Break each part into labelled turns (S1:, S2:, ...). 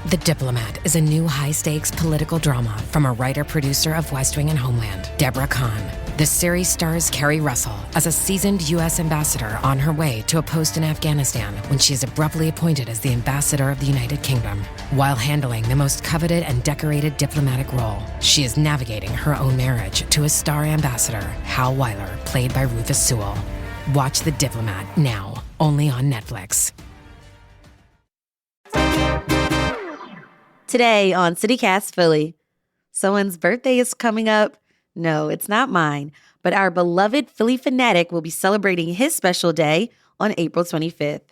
S1: The Diplomat is a new high-stakes political drama from a writer-producer of West Wing and Homeland, Deborah Kahn. The series stars Kerry Russell as a seasoned U.S. ambassador on her way to a post in Afghanistan when she is abruptly appointed as the ambassador of the United Kingdom. While handling the most coveted and decorated diplomatic role, she is navigating her own marriage to a star ambassador, Hal Weiler, played by Rufus Sewell. Watch The Diplomat now, only on Netflix.
S2: Today on CityCast Philly, someone's birthday is coming up. No, it's not mine, but our beloved Phillie Phanatic will be celebrating his special day on April 25th.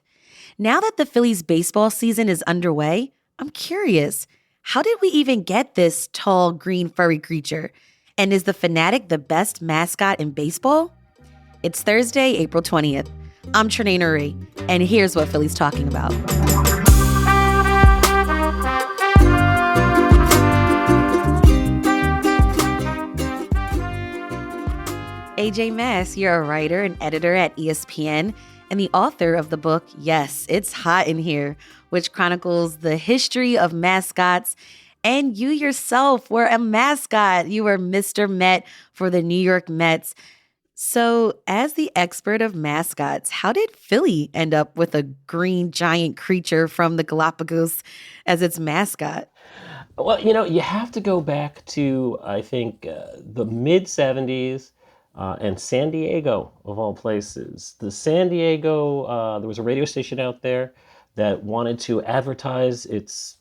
S2: Now that the Phillies baseball season is underway, I'm curious, how did we even get this tall, green, furry creature? And is the Phanatic the best mascot in baseball? It's Thursday, April 20th. I'm Trenae Nuri, and here's what Philly's talking about. AJ Mass, you're a writer and editor at ESPN and the author of the book, Yes, It's Hot in Here, which chronicles the history of mascots. And you yourself were a mascot. You were Mr. Met for the New York Mets. So as the expert of mascots, how did Philly end up with a green giant creature from the Galapagos as its mascot?
S3: Well, you have to go back to, I think, the mid-'70s. And San Diego, of all places. The San Diego, there was a radio station out there that wanted to advertise its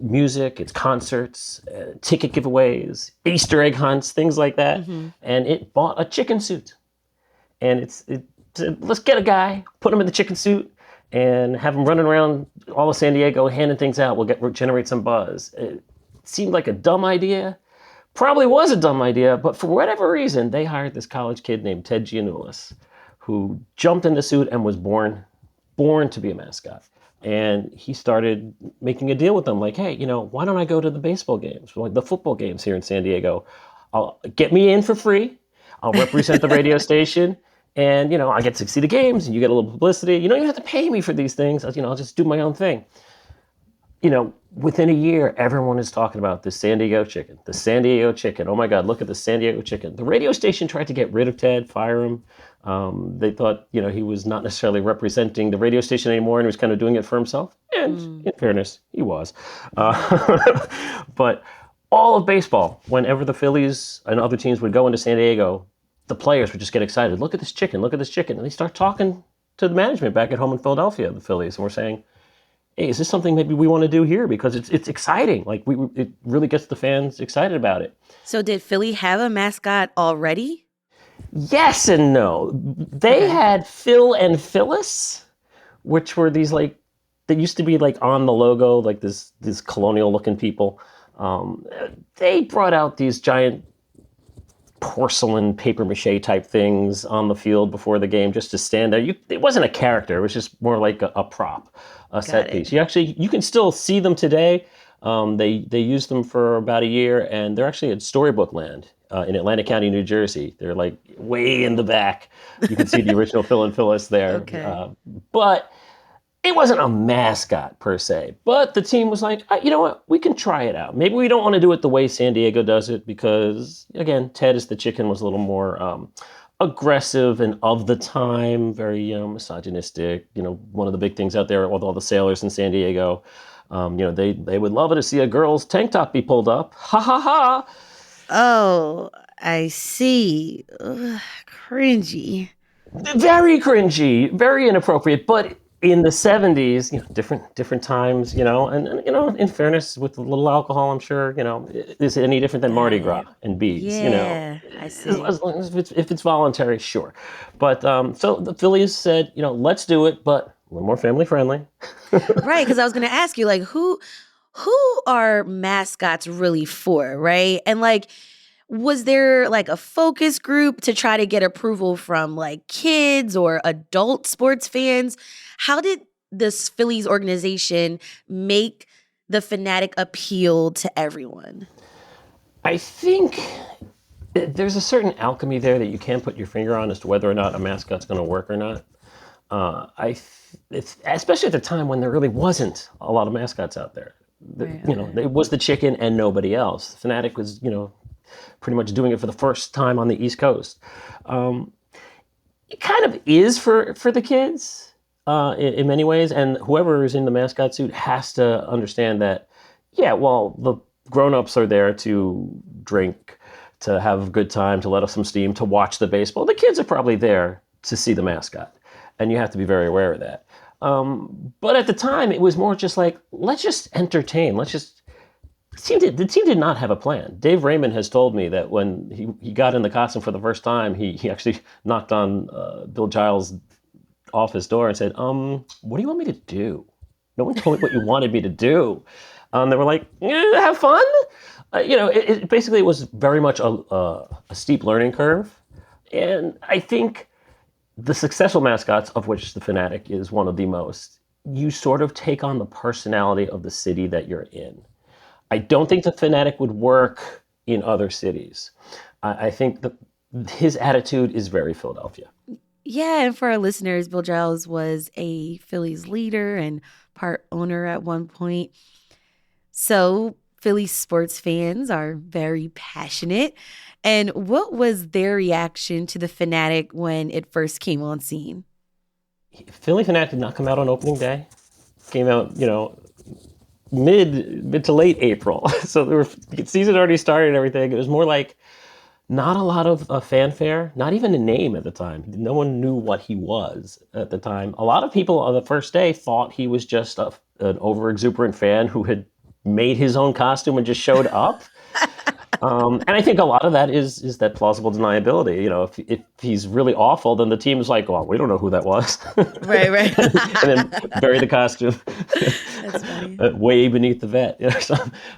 S3: music, its concerts, ticket giveaways, Easter egg hunts, things like that. Mm-hmm. And it bought a chicken suit. And it said, let's get a guy, put him in the chicken suit, and have him running around all of San Diego handing things out. We'll generate some buzz. It seemed like a dumb idea. Probably was a dumb idea, but for whatever reason, they hired this college kid named Ted Giannoulis, who jumped in the suit and was born to be a mascot. And he started making a deal with them, like, hey, why don't I go to the baseball games, like the football games here in San Diego? I'll get me in for free. I'll represent the radio station, and I get to see the games, and you get a little publicity. You don't even have to pay me for these things. I'll just do my own thing. Within a year, everyone is talking about the San Diego chicken. The San Diego chicken. Oh my God, look at the San Diego chicken. The radio station tried to get rid of Ted, fire him. They thought, he was not necessarily representing the radio station anymore and he was kind of doing it for himself. And in fairness, he was. But all of baseball, whenever the Phillies and other teams would go into San Diego, the players would just get excited. Look at this chicken, look at this chicken. And they start talking to the management back at home in Philadelphia, the Phillies, and we're saying, hey, is this something maybe we want to do here? Because it's exciting. Like, it really gets the fans excited about it.
S2: So did Philly have a mascot already?
S3: Yes and no. They had Phil and Phyllis, which were these, like, they used to be, like, on the logo, like these colonial-looking people. They brought out these giant porcelain papier-mâché type things on the field before the game just to stand there. It wasn't a character. It was just more like a prop. A set piece. You can still see them today. They used them for about a year, and they're actually at Storybook Land in Atlantic County, New Jersey. They're like way in the back. You can see the original Phil and Phyllis there. Okay. But it wasn't a mascot per se. But the team was like, you know what? We can try it out. Maybe we don't want to do it the way San Diego does it because, again, Ted as the chicken was a little more aggressive and of the time, very misogynistic. One of the big things out there with all the sailors in San Diego, they would love it to see a girl's tank top be pulled up. Ha ha ha.
S2: Oh, I see. Ugh, cringy.
S3: Very cringy, very inappropriate. But in the 70s, different times, and in fairness, with a little alcohol, I'm sure, is it any different than Mardi Gras and beads?
S2: Yeah, I see.
S3: As long as if it's voluntary, sure. But so the Phillies said, let's do it, but a little more family friendly.
S2: Right, because I was going to ask you, like, who are mascots really for, right? And like, was there like a focus group to try to get approval from like kids or adult sports fans? How did this Phillies organization make the Phanatic appeal to everyone?
S3: I think there's a certain alchemy there that you can't put your finger on as to whether or not a mascot's going to work or not. It's especially at the time when there really wasn't a lot of mascots out there.
S2: Right,
S3: It was the chicken and nobody else. Phanatic was, pretty much doing it for the first time on the East Coast. It kind of is for the kids in many ways, and whoever is in the mascot suit has to understand that. Yeah, well, the grown-ups are there to drink, to have a good time, to let off some steam, to watch the baseball. The kids are probably there to see the mascot, and you have to be very aware of that. But at the time, it was more just like, let's just entertain. The team did not have a plan. Dave Raymond has told me that when he got in the costume for the first time, he actually knocked on Bill Giles' office door and said, what do you want me to do? No one told me what you wanted me to do. They were like, have fun. Basically, it was very much a steep learning curve. And I think the successful mascots, of which the Phanatic is one of the most, you sort of take on the personality of the city that you're in. I don't think the Phanatic would work in other cities. I think his attitude is very Philadelphia.
S2: Yeah, and for our listeners, Bill Giles was a Phillies leader and part owner at one point. So Philly sports fans are very passionate. And what was their reaction to the Phanatic when it first came on scene?
S3: Phillie Phanatic did not come out on opening day. Came out, mid to late April. So the season had already started and everything. It was more like not a lot of fanfare, not even a name at the time. No one knew what he was at the time. A lot of people on the first day thought he was just an over-exuberant fan who had made his own costume and just showed up. And I think a lot of that is that plausible deniability. If he's really awful, then the team is like, well, we don't know who that was.
S2: Right.
S3: And then bury the costume.
S2: That's funny.
S3: Way beneath the vet.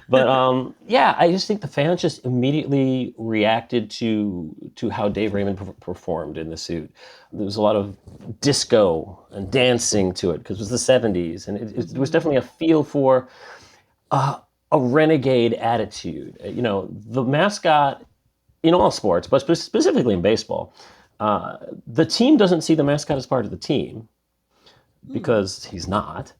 S3: But I just think the fans just immediately reacted to how Dave Raymond performed in the suit. There was a lot of disco and dancing to it because it was the 70s. And it was definitely a feel for a renegade attitude. The mascot in all sports, but specifically in baseball, the team doesn't see the mascot as part of the team because he's not.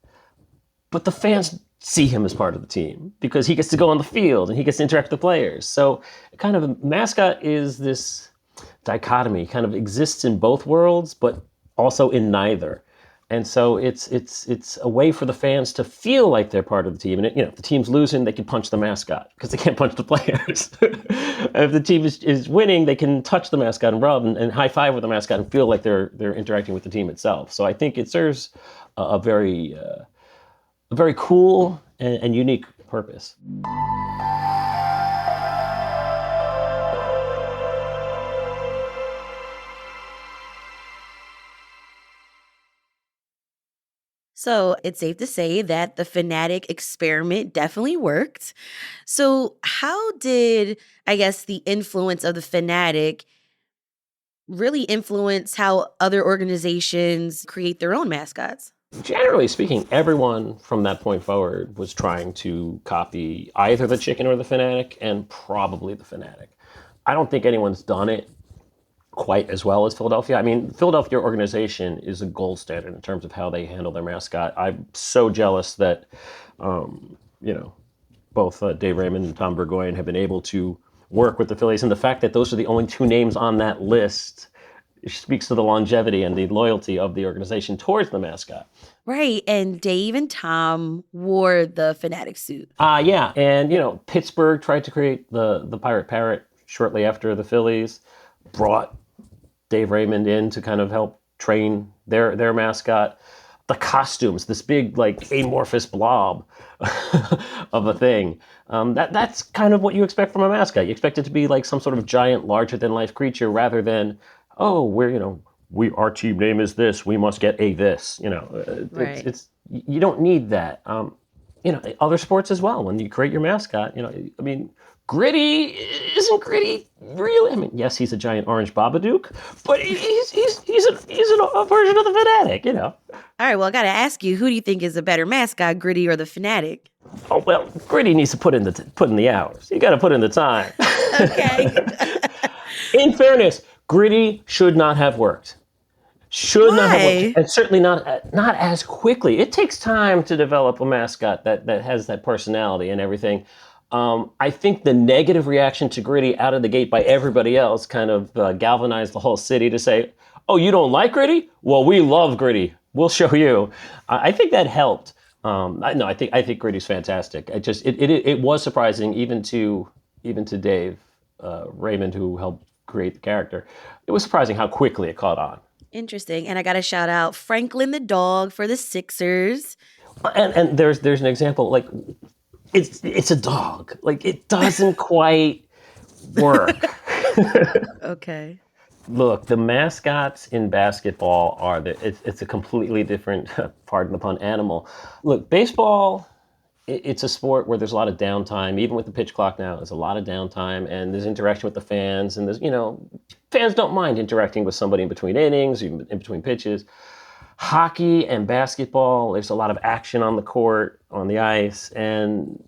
S3: But the fans see him as part of the team because he gets to go on the field and he gets to interact with the players. So kind of a mascot is this dichotomy, kind of exists in both worlds, but also in neither. And so it's a way for the fans to feel like they're part of the team. And if the team's losing, they can punch the mascot because they can't punch the players. If the team is winning, they can touch the mascot and rub and high five with the mascot and feel like they're interacting with the team itself. So I think it serves a very cool and unique purpose.
S2: So it's safe to say that the Phanatic experiment definitely worked. So how did, I guess, the influence of the Phanatic really influence how other organizations create their own mascots?
S3: Generally speaking, everyone from that point forward was trying to copy either the chicken or the Phanatic, and probably the Phanatic. I don't think anyone's done it quite as well as Philadelphia. I mean, Philadelphia organization is a gold standard in terms of how they handle their mascot. I'm so jealous that, both Dave Raymond and Tom Burgoyne have been able to work with the Phillies. And the fact that those are the only two names on that list speaks to the longevity and the loyalty of the organization towards the mascot.
S2: Right. And Dave and Tom wore the Phanatic suit.
S3: Yeah. And, Pittsburgh tried to create the Pirate Parrot shortly after the Phillies, brought Dave Raymond in to kind of help train their mascot. The costumes, this big amorphous blob of a thing. That's kind of what you expect from a mascot. You expect it to be like some sort of giant, larger than life creature rather than, our team name is this, we must get a this.
S2: Right.
S3: It's you don't need that. Other sports as well. When you create your mascot, Gritty isn't Gritty really. I mean, yes, he's a giant orange Babadook, but he's a version of the Phanatic,
S2: All right, well, I got to ask you, who do you think is a better mascot, Gritty or the Phanatic?
S3: Oh, well, Gritty needs to put in the hours. You got to put in the time.
S2: Okay.
S3: In fairness, Gritty should not have worked. Should not have worked,
S2: Why?
S3: and certainly not as quickly. It takes time to develop a mascot that has that personality and everything. I think the negative reaction to Gritty out of the gate by everybody else kind of galvanized the whole city to say, "Oh, you don't like Gritty? Well, we love Gritty. We'll show you." I think that helped. No, I think Gritty's fantastic. It was surprising even to Dave Raymond, who helped create the character. It was surprising how quickly it caught on.
S2: Interesting. And I got to shout out Franklin the dog for the Sixers.
S3: And there's an example, like it's a dog. Like it doesn't quite work.
S2: Okay.
S3: Look, the mascots in basketball it's a completely different, pardon the pun, animal. Look, baseball, it's a sport where there's a lot of downtime. Even with the pitch clock now, there's a lot of downtime, and there's interaction with the fans, and fans don't mind interacting with somebody in between innings, in between pitches. Hockey and basketball, there's a lot of action on the court, on the ice, and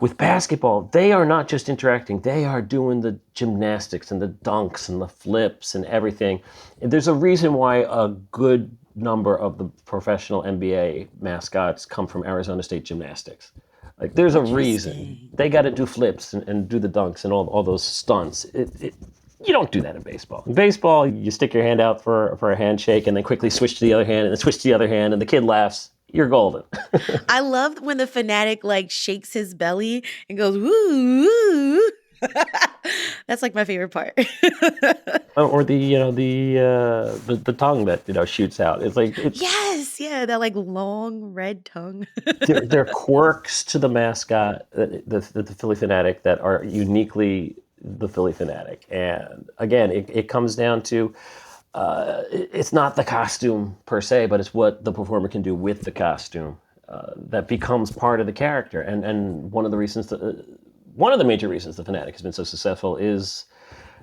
S3: with basketball, they are not just interacting, they are doing the gymnastics and the dunks and the flips and everything. And there's a reason why a good number of the professional NBA mascots come from Arizona State Gymnastics. Like, there's a reason. They got to do flips and do the dunks and all those stunts. You don't do that in baseball. In baseball, you stick your hand out for a handshake and then quickly switch to the other hand and then switch to the other hand, and the kid laughs. You're golden.
S2: I love when the Phanatic like shakes his belly and goes, woo, woo. That's like my favorite part.
S3: Or the tongue that shoots out.
S2: Yes, yeah, that like long red tongue.
S3: there are quirks to the mascot, the Phillie Phanatic, that are uniquely the Phillie Phanatic. And again, it comes down to it's not the costume per se, but it's what the performer can do with the costume that becomes part of the character. And one of the major reasons the Phanatic has been so successful is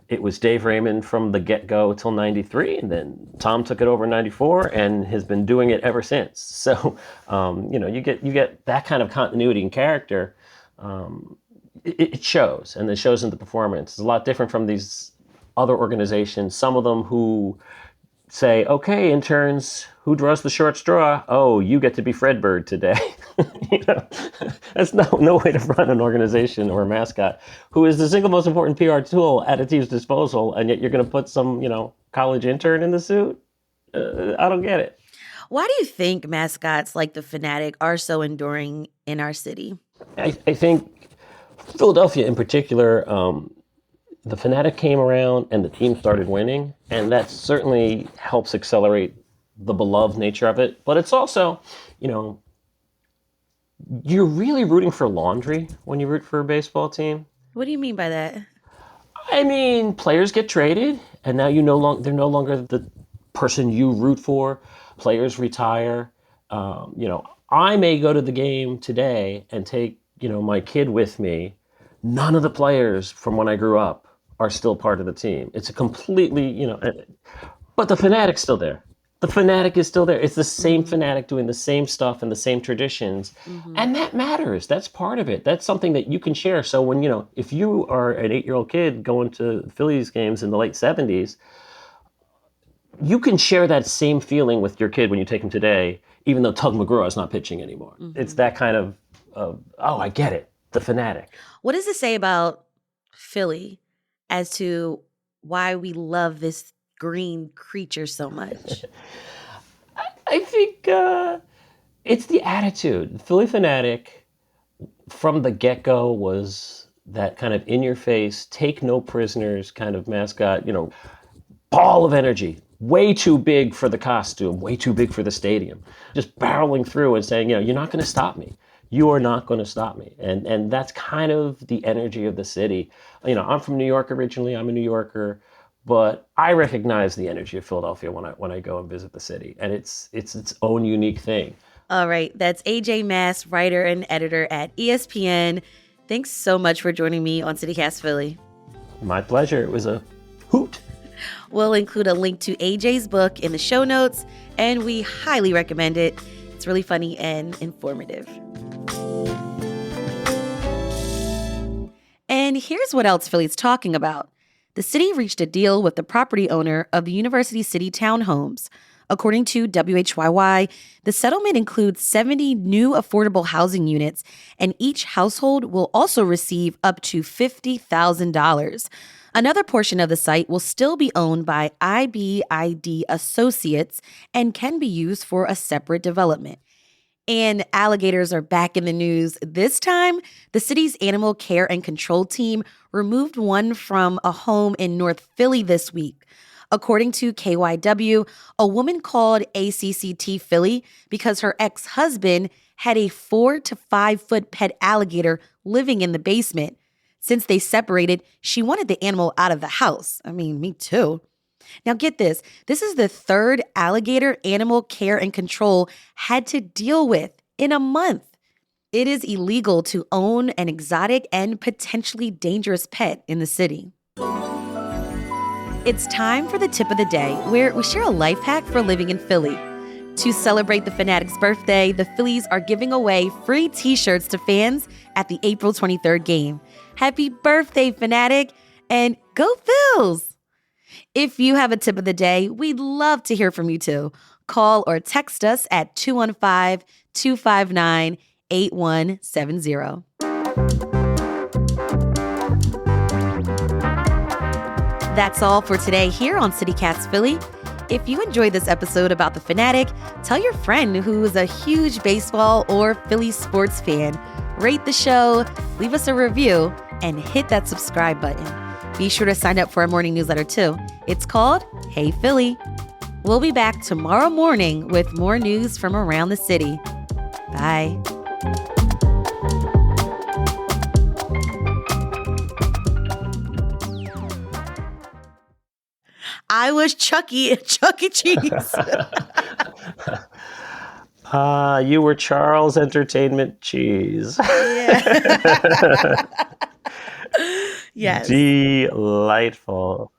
S3: it was Dave Raymond from the get-go till '93, and then Tom took it over in '94 and has been doing it ever since. So you get that kind of continuity and character. It shows, and it shows in the performance. It's a lot different from these other organizations, some of them who say, "Okay, interns, who draws the short straw? Oh, you get to be Fredbird today." That's no way to run an organization or a mascot who is the single most important PR tool at a team's disposal, and yet you're going to put some, college intern in the suit? I don't get it.
S2: Why do you think mascots like the Phanatic are so enduring in our city?
S3: I think Philadelphia in particular, the Phanatic came around and the team started winning, and that certainly helps accelerate the beloved nature of it. But it's also, you're really rooting for laundry when you root for a baseball team.
S2: What do you mean by that?
S3: I mean, players get traded, and now they're no longer the person you root for. Players retire. I may go to the game today and take, my kid with me. None of the players from when I grew up are still part of the team. It's a completely, but the Phanatic's still there. The Phanatic is still there. It's the same Phanatic doing the same stuff and the same traditions. Mm-hmm. And that matters. That's part of it. That's something that you can share. So when, if you are an 8-year-old kid going to Phillies games in the late 70s, you can share that same feeling with your kid when you take him today, even though Tug McGraw is not pitching anymore. Mm-hmm. It's that kind of, I get it. The Phanatic.
S2: What does it say about Philly as to why we love this green creature so much?
S3: I think it's the attitude. The Phillie Phanatic, from the get-go, was that kind of in-your-face, take no prisoners kind of mascot, ball of energy. Way too big for the costume, way too big for the stadium. Just barreling through and saying, you're not going to stop me. You are not going to stop me. And that's kind of the energy of the city. I'm from New York originally. I'm a New Yorker. But I recognize the energy of Philadelphia when I go and visit the city. And it's its own unique thing.
S2: All right. That's AJ Mass, writer and editor at ESPN. Thanks so much for joining me on CityCast Philly.
S3: My pleasure. It was a hoot.
S2: We'll include a link to AJ's book in the show notes, and we highly recommend it. It's really funny and informative. And here's what else Philly's talking about. the city reached a deal with the property owner of the University City Townhomes. According to WHYY, the settlement includes 70 new affordable housing units, and each household will also receive up to $50,000. Another portion of the site will still be owned by IBID Associates and can be used for a separate development. And alligators are back in the news. This time, the city's animal care and control team removed one from a home in North Philly this week. According to KYW, a woman called ACCT Phillie because her ex-husband had a 4 to 5 foot pet alligator living in the basement. Since they separated, she wanted the animal out of the house. I mean, me too. Now get this. This is the third alligator animal care and control had to deal with in a month. It is illegal to own an exotic and potentially dangerous pet in the city. It's time for the tip of the day, where we share a life hack for living in Philly. To celebrate the Phanatic's birthday, the Phillies are giving away free t-shirts to fans at the April 23rd game. Happy birthday, Phanatic, and go Phils! If you have a tip of the day, we'd love to hear from you too. Call or text us at 215-259-8170. That's all for today here on CityCast Philly. If you enjoyed this episode about the Phanatic, tell your friend who is a huge baseball or Philly sports fan. Rate the show, leave us a review, and hit that subscribe button. Be sure to sign up for our morning newsletter too. It's called Hey Philly. We'll be back tomorrow morning with more news from around the city. Bye. I was Chucky at Chuck E. Cheese.
S3: You were Charles Entertainment Cheese.
S2: Yeah. Yes.
S3: Delightful.